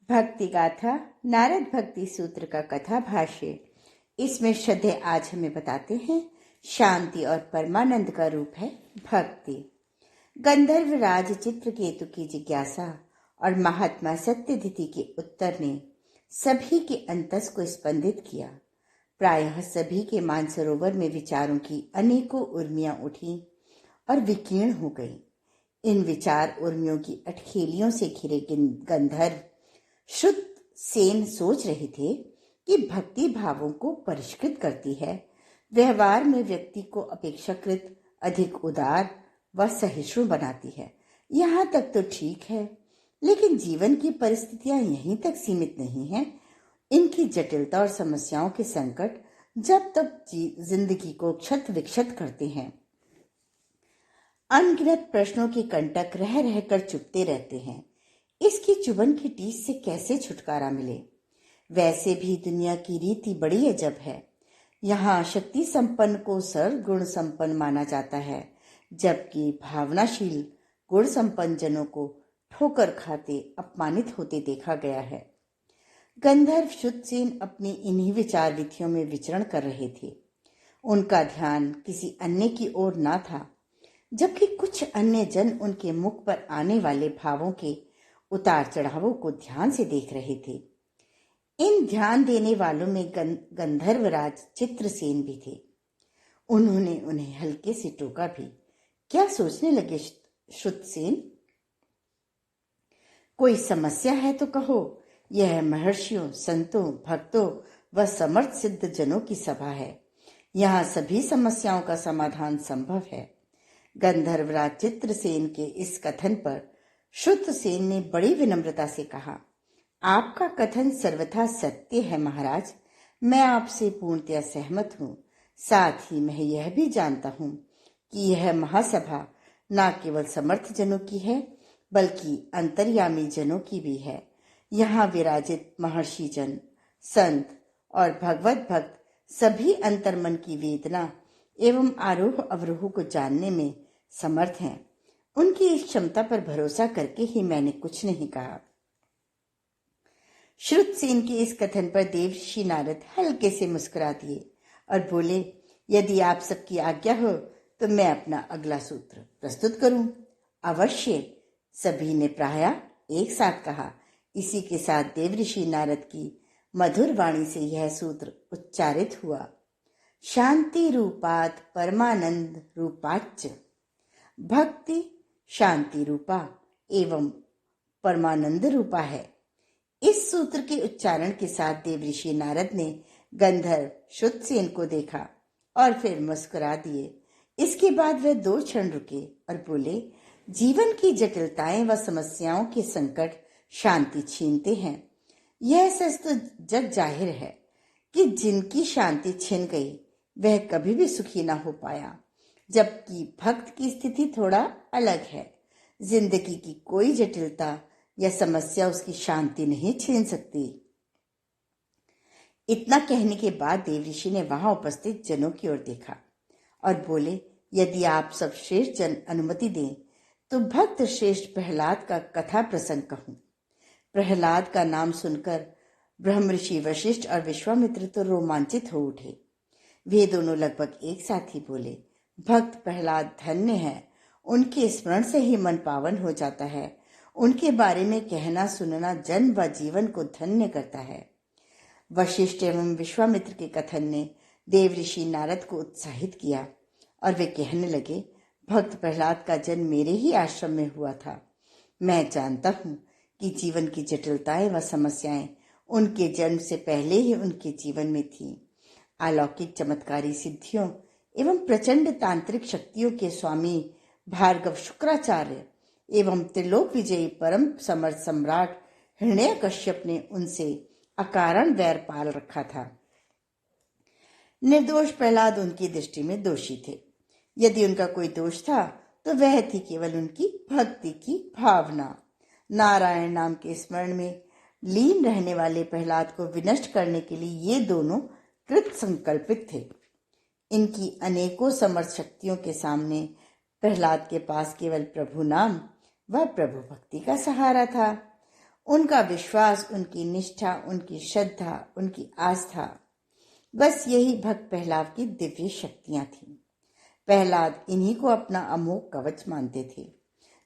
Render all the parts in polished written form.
भक्ति गाथा नारद भक्ति सूत्र का कथा भाष्य। इसमें श्रद्धे आज हमें बताते हैं शांति और परमानंद का रूप है भक्ति। गंधर्व राज चित्रकेतु की जिज्ञासा और महात्मा सत्यदिति के उत्तर ने सभी के अंतस को स्पंदित किया। प्रायः सभी के मानसरोवर में विचारों की अनेकों उर्मियां उठी और विकीर्ण हो गई। इन विचार उर्मियों की अटखेलियों से घिरे गंधर्व शुद्ध सेन सोच रहे थे कि भक्ति भावों को परिष्कृत करती है, व्यवहार में व्यक्ति को अपेक्षाकृत अधिक उदार व सहिष्णु बनाती है। यहाँ तक तो ठीक है, लेकिन जीवन की परिस्थितियां यहीं तक सीमित नहीं है। इनकी जटिलता और समस्याओं के संकट जब तक जिंदगी को क्षत विक्षत करते हैं। अनगिनत प्रश्नों के कंटक रह रहकर चुभते रहते हैं। इसकी चुभन की टीस से कैसे छुटकारा मिले? वैसे भी दुनिया की रीति बड़ी अजब है। यहाँ शक्ति संपन्न को सर्वगुण संपन्न माना जाता है, जबकि भावनाशील गुण संपन्न जनों को ठोकर खाते अपमानित होते देखा गया है। गंधर्व शुद्धसेन अपनी इन्हीं विचार विधियों में विचरण कर रहे थे। उनका ध्यान किसी अन्य की ओर ना था, जबकि कुछ अन्य जन उनके मुख पर आने वाले भावों के उतार चढ़ावों को ध्यान से देख रहे थे। इन ध्यान देने वालों में गंधर्वराज चित्रसेन भी थे। उन्होंने उन्हें हल्के से टोका भी। क्या सोचने लगे शुद्धसेन? कोई समस्या है तो कहो। यह महर्षियों, संतों, भक्तों व समर्थ सिद्ध जनों की सभा है। यहाँ सभी समस्याओं का समाधान संभव है। गंधर्वराज चित्रसेन के इस कथन पर शुद्धसेन ने बड़ी विनम्रता से कहा, आपका कथन सर्वथा सत्य है महाराज। मैं आपसे पूर्णतया सहमत हूँ। साथ ही मैं यह भी जानता हूँ कि यह महासभा न केवल समर्थ जनों की है, बल्कि अंतर्यामी जनों की भी है। यहाँ विराजित महर्षि जन, संत और भगवत भक्त सभी अंतर्मन की वेदना एवं आरोह अवरोह को जानने में समर्थ हैं। उनकी इस क्षमता पर भरोसा करके ही मैंने कुछ नहीं कहा। शुद्धसेन के इस कथन पर देवर्षि नारद हल्के से मुस्कुरा दिए और बोले, यदि आप सबकी आज्ञा हो तो मैं अपना अगला सूत्र प्रस्तुत करूं। अवश्य, सभी ने प्रायः एक साथ कहा। इसी के साथ देवर्षि नारद की मधुर वाणी से यह सूत्र उच्चारित हुआ, शांति रूपात परमानंद रूपाच्च। भक्ति शांति रूपा एवं परमानंद रूपा है। इस सूत्र के उच्चारण के साथ देवर्षि नारद ने गंधर्व शुद्धसेन को देखा और फिर मुस्कुरा दिए। इसके बाद वह 2 क्षण रुके और बोले, जीवन की जटिलताएं व समस्याओं के संकट शांति छीनते हैं। यह सच तो जग जाहिर है कि जिनकी शांति छिन गई वह कभी भी सुखी ना हो पाया, जबकि भक्त की स्थिति थोड़ा अलग है। जिंदगी की कोई जटिलता या समस्या उसकी शांति नहीं छीन सकती। इतना कहने के बाद देवर्षि ने वहां उपस्थित जनों की ओर देखा और बोले, यदि आप सब श्रेष्ठ जन अनुमति दें तो भक्त श्रेष्ठ प्रहलाद का कथा प्रसंग कहूं। प्रहलाद का नाम सुनकर ब्रह्मऋषि वशिष्ठ और विश्वामित्र तो रोमांचित हो उठे। वे दोनों लगभग एक साथ ही बोले, भक्त प्रहलाद धन्य है। उनके स्मरण से ही मन पावन हो जाता है। उनके बारे में कहना सुनना जन्म व जीवन को धन्य करता है। वशिष्ठ एवं विश्वामित्र के कथन ने देवर्षि नारद को उत्साहित किया और वे कहने लगे, भक्त प्रहलाद का जन्म मेरे ही आश्रम में हुआ था। मैं जानता हूँ कि जीवन की जटिलताएं व समस्याएं उनके जन्म से पहले ही उनके जीवन में थी। अलौकिक चमत्कारी सिद्धियों एवं प्रचंड तांत्रिक शक्तियों के स्वामी भार्गव शुक्राचार्य एवं त्रिलोक विजयी परम समर्थ सम्राट हिरण्यकश्यप ने उनसे अकारण वैर पाल रखा था। निर्दोष प्रहलाद उनकी दृष्टि में दोषी थे। यदि उनका कोई दोष था तो वह थी केवल उनकी भक्ति की भावना। नारायण नाम के स्मरण में लीन रहने वाले प्रहलाद को विनष्ट करने के लिए ये दोनों कृत संकल्पित थे। इनकी अनेकों समर्थ शक्तियों के सामने प्रहलाद के पास केवल प्रभु नाम व प्रभु भक्ति का सहारा था। उनका विश्वास, उनकी निष्ठा, उनकी श्रद्धा, उनकी आस्था, बस यही भक्त प्रहलाद की दिव्य शक्तियां थीं। प्रहलाद इन्हीं को अपना अमोघ कवच मानते थे,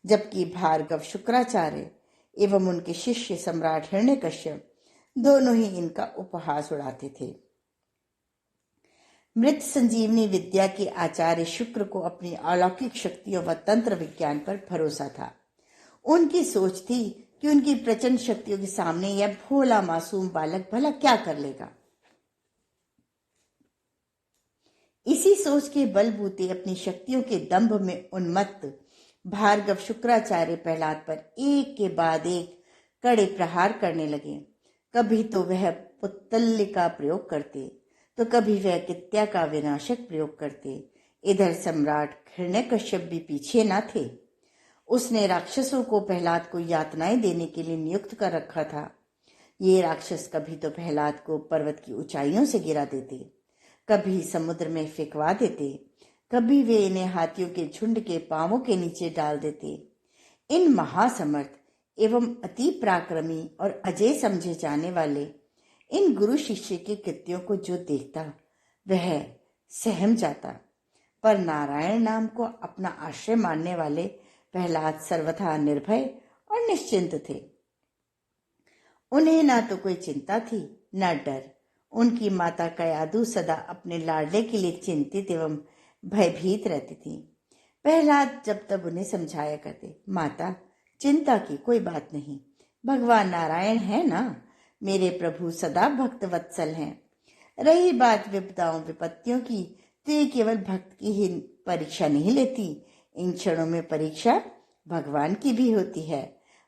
जबकि भार्गव शुक्राचार्य एवं उनके शिष्य सम्राट हिरण्यकश्यप दोनों ही इनका उपहास उड़ाते थे। मृत संजीवनी विद्या के आचार्य शुक्र को अपनी अलौकिक शक्तियों व तंत्र विज्ञान पर भरोसा था। उनकी सोच थी कि उनकी प्रचंड शक्तियों के सामने यह भोला मासूम बालक भला क्या कर लेगा। इसी सोच के बलबूते अपनी शक्तियों के दंभ में उन्मत्त भार्गव शुक्राचार्य प्रहलाद पर एक के बाद एक कड़े प्रहार करने लगे। कभी तो वह पुत्तल्य का प्रयोग करते, तो कभी वह कित्या का विनाशक प्रयोग करते। इधर सम्राट हिरण्यकश्यप भी पीछे न थे। उसने राक्षसों को प्रहलाद को यातनाएं देने के लिए नियुक्त कर रखा था। ये राक्षस कभी तो प्रहलाद को पर्वत की ऊंचाइयों से गिरा देते, कभी समुद्र में फेंकवा देते, कभी वे इन्हें हाथियों के झुंड के पांवों के नीचे डाल देते। इन महासमर्थ एवं अति पराक्रमी और अजय समझे जाने वाले इन गुरु शिष्य के कृत्यों को जो देखता वह सहम जाता। पर नारायण नाम को अपना आश्रय मानने वाले प्रहलाद सर्वथा निर्भय और निश्चिंत थे। उन्हें ना तो कोई चिंता थी न डर। उनकी माता कयाधु सदा अपने लाडले के लिए चिंतित एवं भयभीत रहती थी। प्रहलाद जब तब उन्हें समझाया करते, माता चिंता की कोई बात नहीं, भगवान नारायण है ना, मेरे प्रभु सदा भक्त वत्सल हैं। रही बात विपदाओं विपत्तियों की, तो ये केवल भक्त की ही परीक्षा नहीं लेती, इन क्षणों में परीक्षा भगवान की भी होती है।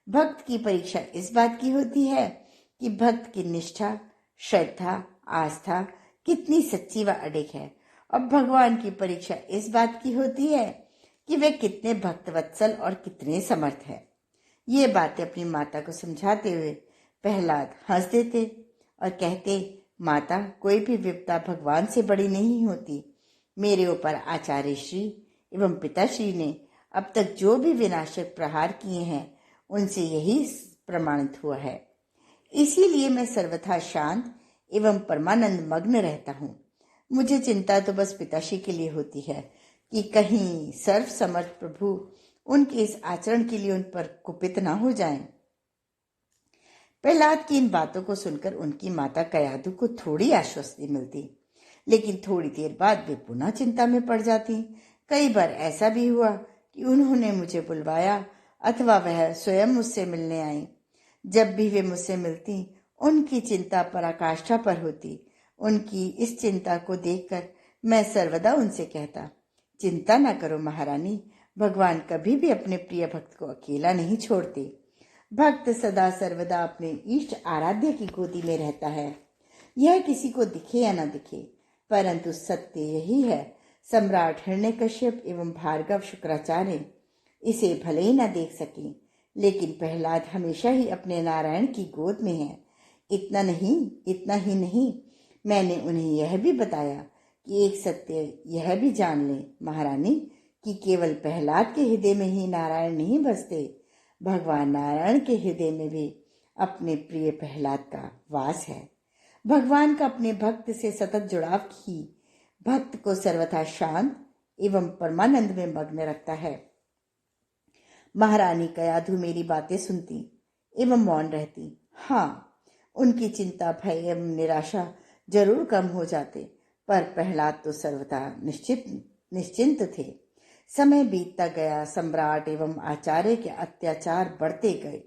भक्त की परीक्षा इस बात की होती है कि भक्त की निष्ठा, श्रद्धा, आस्था कितनी सच्ची व अडिग है, और भगवान की परीक्षा इस बात की होती है कि वे कितने भक्तवत्सल और कितने समर्थ है। ये बातें अपनी माता को समझाते हुए प्रहलाद हंस देते और कहते, माता कोई भी विपदा भगवान से बड़ी नहीं होती। मेरे ऊपर आचार्य श्री एवं पिताश्री ने अब तक जो भी विनाशक प्रहार किए हैं उनसे यही प्रमाणित हुआ है। इसीलिए मैं सर्वथा शांत एवं परमानंद मग्न रहता हूँ। मुझे चिंता तो बस पिताश्री के लिए होती है कि कहीं सर्व समर्थ प्रभु उनके इस आचरण के लिए उन पर कुपित न हो जाएं। प्रहलाद की इन बातों को सुनकर उनकी माता कयाधु को थोड़ी आश्वस्ति मिलती, लेकिन थोड़ी देर बाद वे पुनः चिंता में पड़ जाती। कई बार ऐसा भी हुआ कि उन्होंने मुझे बुलवाया अथवा वह स्वयं मुझसे मिलने आई। जब भी वे मुझसे मिलती उनकी चिंता पराकाष्ठा पर होती। उनकी इस चिंता को देखकर मैं सर्वदा उनसे कहता, चिंता न करो महारानी, भगवान कभी भी अपने प्रिय भक्त को अकेला नहीं छोड़ते। भक्त सदा सर्वदा अपने इष्ट आराध्य की गोदी में रहता है। यह किसी को दिखे या न दिखे, परंतु सत्य यही है। सम्राट हिरण्यकश्यप एवं भार्गव शुक्राचार्य इसे भले ही न देख सके, लेकिन प्रहलाद हमेशा ही अपने नारायण की गोद में है। इतना ही नहीं, मैंने उन्हें यह भी बताया कि एक सत्य यह भी जान ले महारानी कि केवल प्रहलाद के हृदय में ही नारायण नहीं बसते, भगवान नारायण के हृदय में भी अपने प्रिय प्रहलाद का वास है। भगवान का अपने भक्त से सतत जुड़ाव ही भक्त को सर्वथा शांत एवं परमानंद में मग्न रखता है। महारानी कयाधु मेरी बातें सुनती एवं मौन रहती। हाँ, उनकी चिंता, भय एवं निराशा जरूर कम हो जाते, पर प्रहलाद तो सर्वथा निश्चिंत थे। समय बीतता गया, सम्राट एवं आचार्य के अत्याचार बढ़ते गए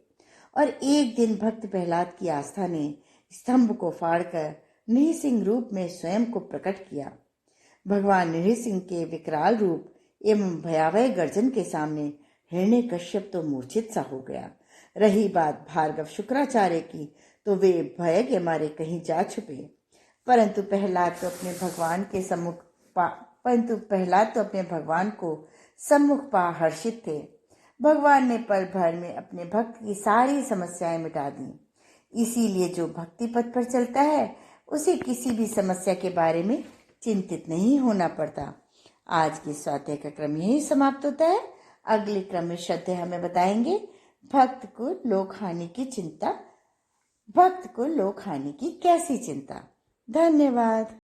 और एक दिन भक्त प्रहलाद की आस्था ने स्तंभ को फाड़कर नृसिंह रूप में स्वयं को प्रकट किया। भगवान नृसिंह के विकराल रूप एवं भयावह गर्जन के सामने हिरण्यकश्यप तो मूर्छित सा हो गया। रही बात भार्गव शुक्राचार्य की, तो वे भय के मारे कहीं जा छुपे, परंतु प्रहलाद तो अपने भगवान को सम्मुख पा हर्षित थे। भगवान ने पल भर में अपने भक्त की सारी समस्याएं मिटा दी। इसीलिए जो भक्ति पथ पर चलता है उसे किसी भी समस्या के बारे में चिंतित नहीं होना पड़ता। आज की स्वाध्याय का क्रम यही समाप्त होता है। अगले क्रम में श्रद्धेय हमें बताएंगे भक्त को लोक हानि की चिंता, भक्त को लोक हानि की कैसी चिंता। धन्यवाद।